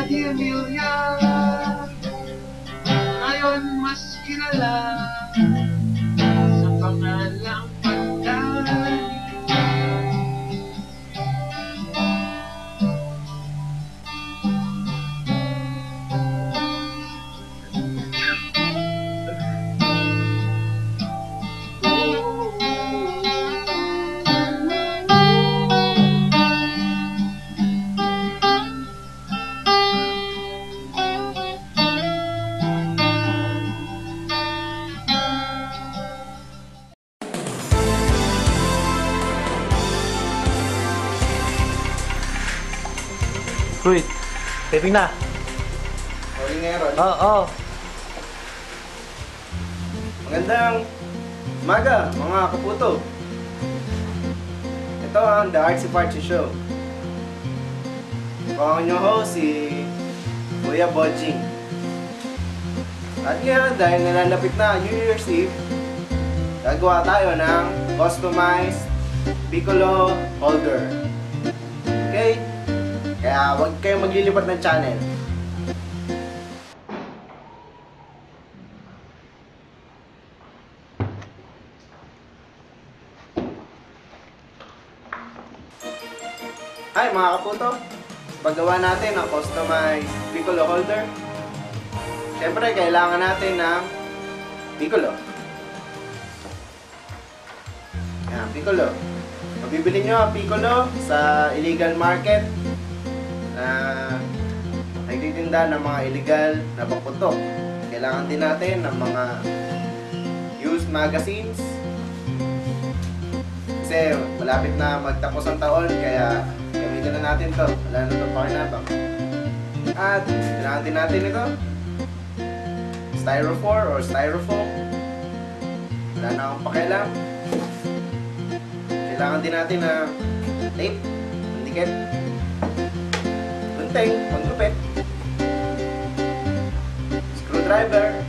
Di Emilia, ngayon mas kilala sa pangalang Pandan. Uy, taping na. Rolling ngayon. Oo. Magandang umaga, mga kaputo. Ito ang The Artsy Fartsy Show. Ako ang inyong host, si Kuya Bojing. At ngayon, dahil nalalapit na New Year's Eve, gagawa tayo ng customized piccolo holder. Okay? Kaya huwag kayong maglilipat ng channel. Hi mga kaputo! Paggawa natin ng customized piccolo holder, syempre kailangan natin ng piccolo. Yan, piccolo. Mabibili nyo ang piccolo sa illegal market na nagtitinda ng mga illegal na paputok. Kailangan din natin ng mga used magazines kasi malapit na magtapos ang taon, kaya gamitin na natin to. Wala na itong pakinabang. At kailangan din natin ito, styrofoam or styrofoam. Wala na akong pakialam. Kailangan din natin na tape, pandikit, gunting, panggupit, screwdriver,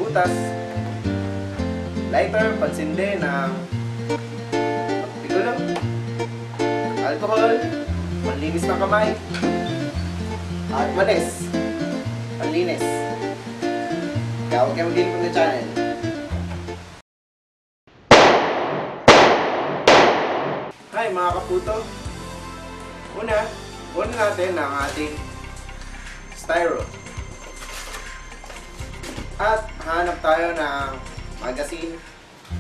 butas, lighter, pansindi ng piccolo, alcohol, panlinis ng kamay, at walis, panlinis. Kaya huwag kayo mag-input na channel. Hi mga kaputo! Una natin ang ating styro. At hanap tayo ng magazine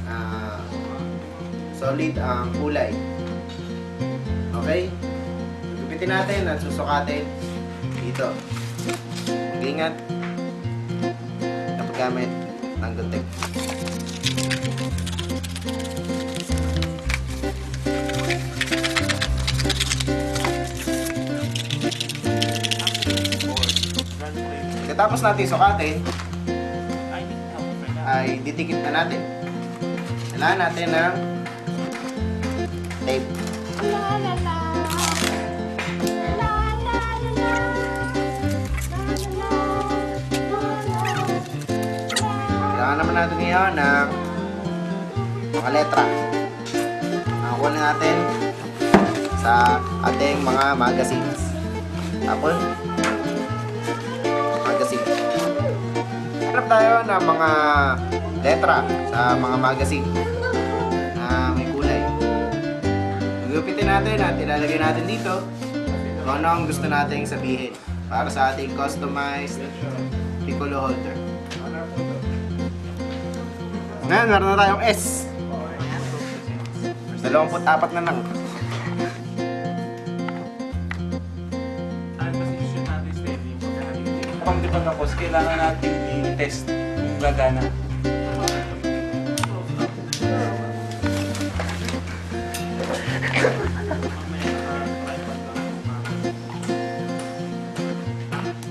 na solid ang kulay. Okay? Gupitin natin at susukatin dito. Mag-ingat na paggamit ng gunting. Pagkatapos natin sukatin, ay didikit na natin. Kailangan natin ng tape. Kailangan naman natin ngayon ng mga letra. Nakuha na natin sa ating mga magazines. Tapos hanap tayo ng mga letra sa mga magazine na may kulay. Gugupitin natin at ilalagay natin dito kung ano ang gusto nating sabihin para sa ating customized piccolo holder. Ngayon, meron na tayong S. 24 na lang. Kung di pa tapos, kailangan natin i-test kung gagana.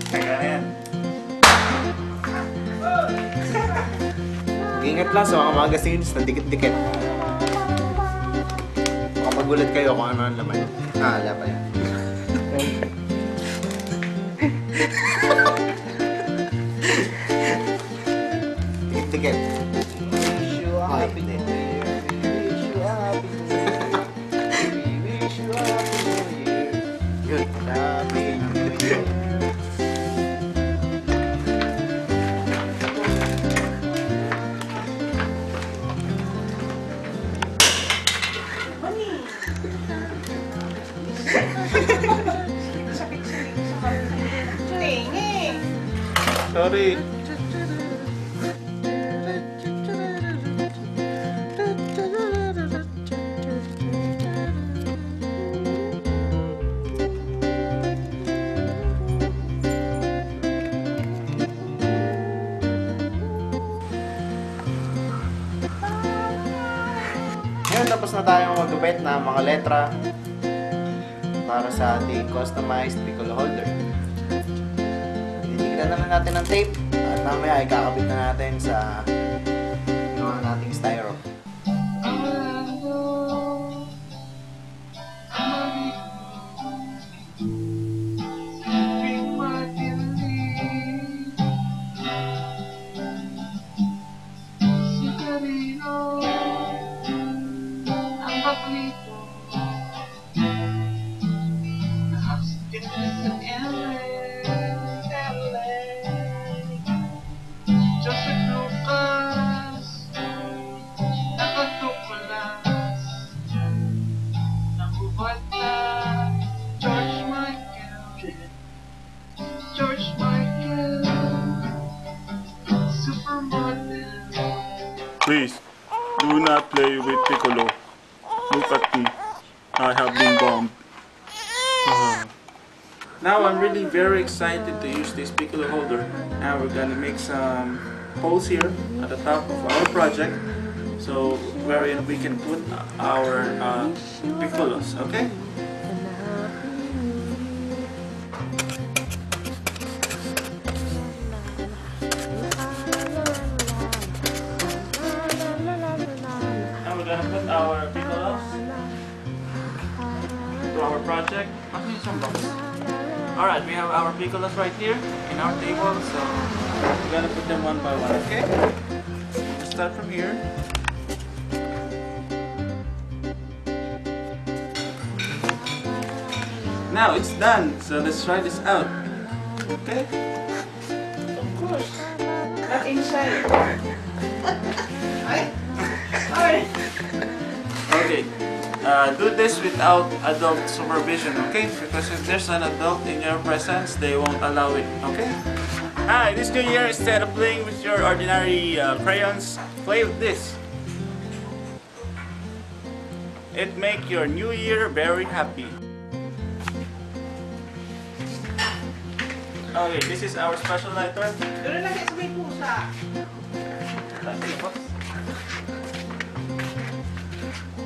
Gagana yan. Ingat lang sa mga magazines na dikit-dikit. Baka magulat kayo kung ano ang laman. Wala pa yan. Dikit-dikit. Wish you a happy new year. Wish you a happy new year. We wish you a happy new year. Yun. Happy new year. Sorry. Ngayon, tapos na tayong magupit na mga letra para sa ating customized piccolo holder. Titignan naman natin ng tape at mamaya ikakabit na natin sa ginawa nating styro. Please, do not play with Piccolo. Look at me. I have been bombed. Now I'm really very excited to use this Piccolo holder. Now we're gonna make some holes here at the top of our project, so wherein we can put our Piccolos, okay? We're gonna put our Piccolos to our project. Alright, we have our Piccolos right here in our table, so we're gonna put them one by one, okay? Let's start from here. Now it's done, so let's try this out. Okay? Of course. Not inside. Ay! Okay. Do this without adult supervision, okay? Because if there's an adult in your presence, they won't allow it, okay? Hi, this new year, instead of playing with your ordinary crayons, play with this. It make your new year very happy. Okay, this is our special lighter. Doon lagi sa may pusa.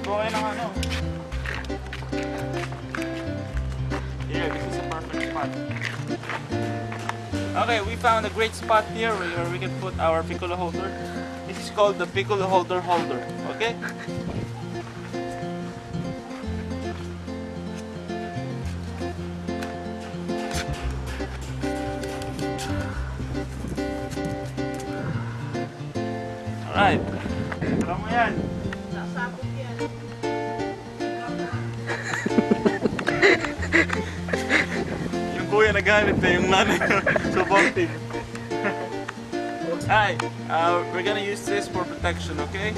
Okay ng ano. Here, this is a perfect spot. Okay, we found a great spot here where we can put our Piccolo holder. This is called the Piccolo holder. Okay? Alright. Tara mo yan. Sasabog yan. Yung kuya nagalit na yung nanay supportive. Hi, we're gonna use this for protection, okay?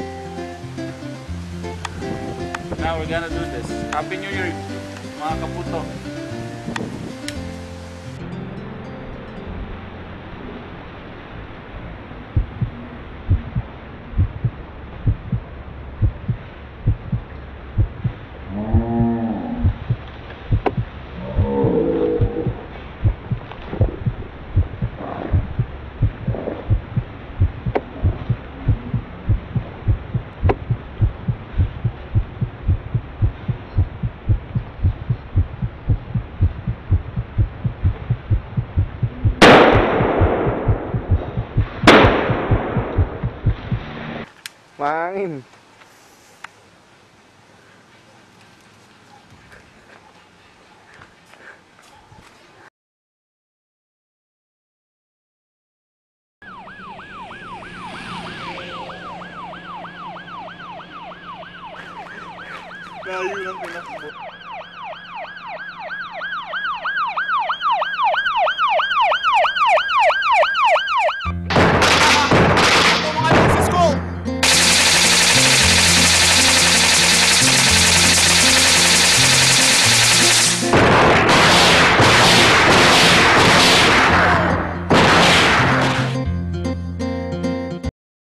Now we're gonna do this. Happy New Year, mga kaputo. Mangin. Layo lang pinakbo.